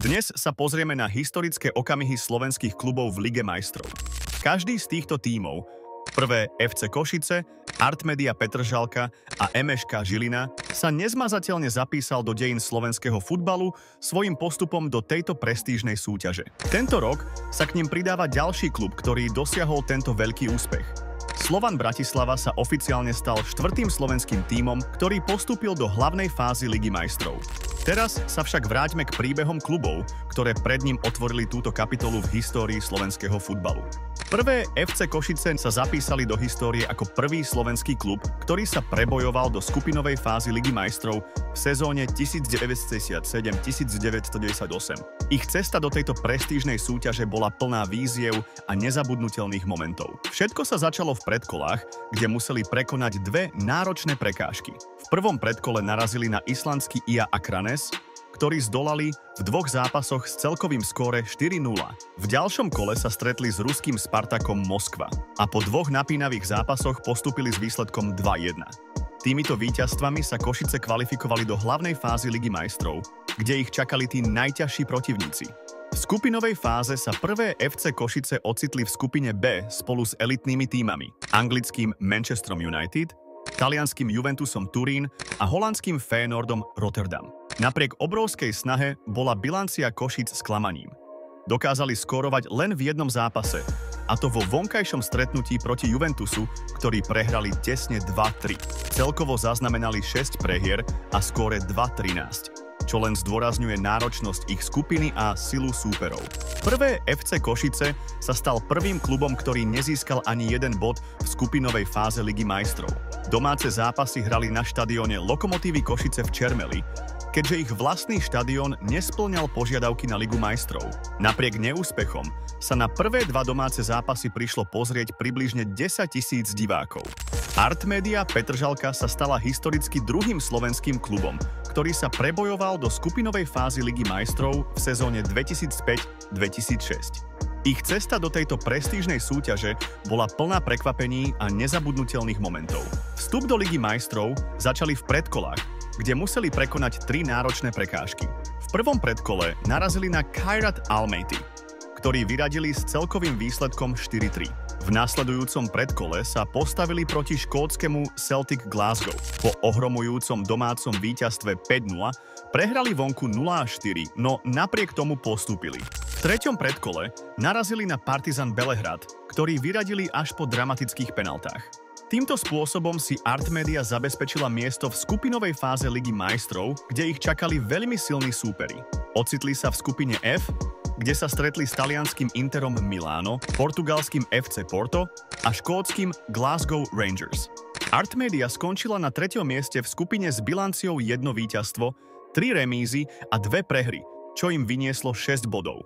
Dnes sa pozrieme na historické okamihy slovenských klubov v Lige majstrov. Každý z týchto tímov, prvé FC Košice, Artmedia Petržalka a MŠK Žilina, sa nezmazateľne zapísal do dejín slovenského futbalu svojím postupom do tejto prestížnej súťaže. Tento rok sa k nim pridáva ďalší klub, ktorý dosiahol tento veľký úspech. Slovan Bratislava sa oficiálne stal štvrtým slovenským tímom, ktorý postúpil do hlavnej fázy Ligy majstrov. Teraz sa však vráťme k príbehom klubov, ktoré pred ním otvorili túto kapitolu v histórii slovenského futbalu. Prvé FC Košice sa zapísali do histórie ako prvý slovenský klub, ktorý sa prebojoval do skupinovej fázy Ligy majstrov v sezóne 1967-1998. Ich cesta do tejto prestížnej súťaže bola plná víziev a nezabudnutelných momentov. Všetko sa začalo v predkolách, kde museli prekonať dve náročné prekážky. V prvom predkole narazili na islandský IA Akranes, ktorí zdolali v dvoch zápasoch s celkovým skóre 4-0. V ďalšom kole sa stretli s ruským Spartakom Moskva a po dvoch napínavých zápasoch postúpili s výsledkom 2-1. Týmito víťazstvami sa Košice kvalifikovali do hlavnej fázy Ligy majstrov, kde ich čakali tí najťažší protivníci. V skupinovej fáze sa prvé FC Košice ocitli v skupine B spolu s elitnými tímami, anglickým Manchesterom United, talianským Juventusom Turín a holandským Feyenoordom Rotterdam. Napriek obrovskej snahe bola bilancia Košíc sklamaním. Dokázali skórovať len v jednom zápase, a to vo vonkajšom stretnutí proti Juventusu, ktorí prehrali tesne 2-3. Celkovo zaznamenali 6 prehier a skóre 2-13, čo len zdôrazňuje náročnosť ich skupiny a silu súperov. Prvé FC Košice sa stal prvým klubom, ktorý nezískal ani jeden bod v skupinovej fáze Ligy majstrov. Domáce zápasy hrali na štadióne Lokomotívy Košice v Čermeli, keďže ich vlastný štadión nespĺňal požiadavky na Ligu majstrov. Napriek neúspechom sa na prvé dva domáce zápasy prišlo pozrieť približne 10 000 divákov. Artmedia Petržalka sa stala historicky druhým slovenským klubom, ktorý sa prebojoval do skupinovej fázy Ligy majstrov v sezóne 2005-2006. Ich cesta do tejto prestížnej súťaže bola plná prekvapení a nezabudnutelných momentov. Vstup do Ligy majstrov začali v predkolách, kde museli prekonať 3 náročné prekážky. V prvom predkole narazili na Kairat Almaty, ktorí vyradili s celkovým výsledkom 4-3. V následujúcom predkole sa postavili proti škótskemu Celtic Glasgow. Po ohromujúcom domácom víťazstve 5-0 prehrali vonku 0-4, no napriek tomu postúpili. V treťom predkole narazili na Partizan Belehrad, ktorí vyradili až po dramatických penaltách. Týmto spôsobom si Artmedia zabezpečila miesto v skupinovej fáze Ligy majstrov, kde ich čakali veľmi silní súperi. Ocitli sa v skupine F, kde sa stretli s talianským Interom Miláno, portugalským FC Porto a škótskym Glasgow Rangers. Artmedia skončila na 3. mieste v skupine s bilanciou 1 víťazstvo, 3 remízy a 2 prehry, čo im vynieslo 6 bodov.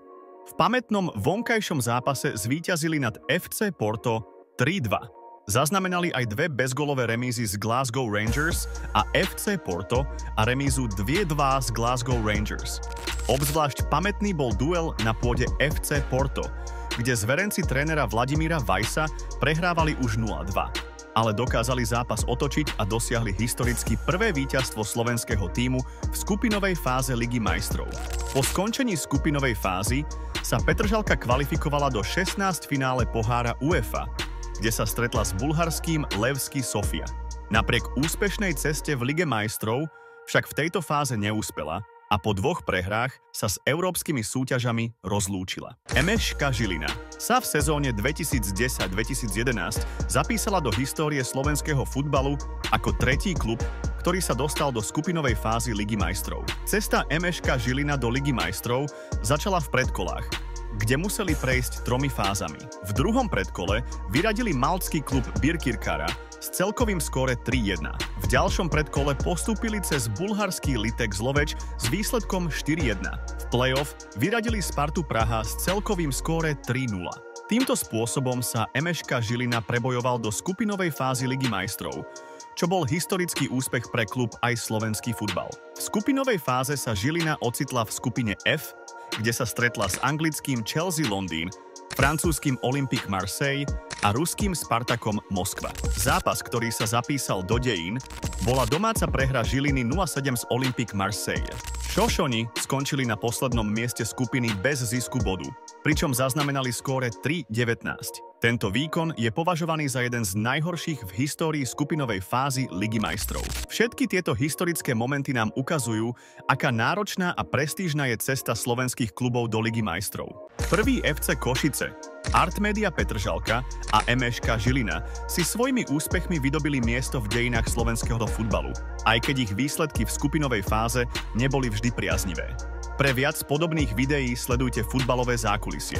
V pamätnom vonkajšom zápase zvíťazili nad FC Porto 3-2. Zaznamenali aj 2 bezgólové remízy z Glasgow Rangers a FC Porto a remízu 2-2 z Glasgow Rangers. Obzvlášť pamätný bol duel na pôde FC Porto, kde zverenci trénera Vladimíra Weissa prehrávali už 0-2, ale dokázali zápas otočiť a dosiahli historicky prvé víťazstvo slovenského tímu v skupinovej fáze Ligy majstrov. Po skončení skupinovej fázy sa Petržalka kvalifikovala do 16 finále pohára UEFA, kde sa stretla s bulharským Levski Sofia. Napriek úspešnej ceste v Lige majstrov však v tejto fáze neúspela a po 2 prehrách sa s európskymi súťažami rozlúčila. MŠK Žilina sa v sezóne 2010-2011 zapísala do histórie slovenského futbalu ako tretí klub, ktorý sa dostal do skupinovej fázy Ligy majstrov. Cesta MŠK Žilina do Ligy majstrov začala v predkolách, kde museli prejsť 3 fázami. V druhom predkole vyradili maltský klub Birkirkara s celkovým skóre 3-1. V ďalšom predkole postúpili cez bulharský Litex Loveč s výsledkom 4-1. V play-off vyradili Spartu Praha s celkovým skóre 3-0. Týmto spôsobom sa MŠK Žilina prebojoval do skupinovej fázy Ligy majstrov, čo bol historický úspech pre klub aj slovenský futbal. V skupinovej fáze sa Žilina ocitla v skupine F, kde sa stretla s anglickým Chelsea Londýn, francúzskym Olympique Marseille a ruským Spartakom Moskva. Zápas, ktorý sa zapísal do dejín, bola domáca prehra Žiliny 0-7 z Olympique Marseille. Šošoni skončili na poslednom mieste skupiny bez zisku bodu, pričom zaznamenali skóre 3-19. Tento výkon je považovaný za jeden z najhorších v histórii skupinovej fázy Ligy majstrov. Všetky tieto historické momenty nám ukazujú, aká náročná a prestížna je cesta slovenských klubov do Ligy majstrov. Prvý FC Košice, Artmedia Petržalka a MŠK Žilina si svojimi úspechmi vydobili miesto v dejinách slovenského futbalu, aj keď ich výsledky v skupinovej fáze neboli vždy priaznivé. Pre viac podobných videí sledujte Futbalové zákulisie.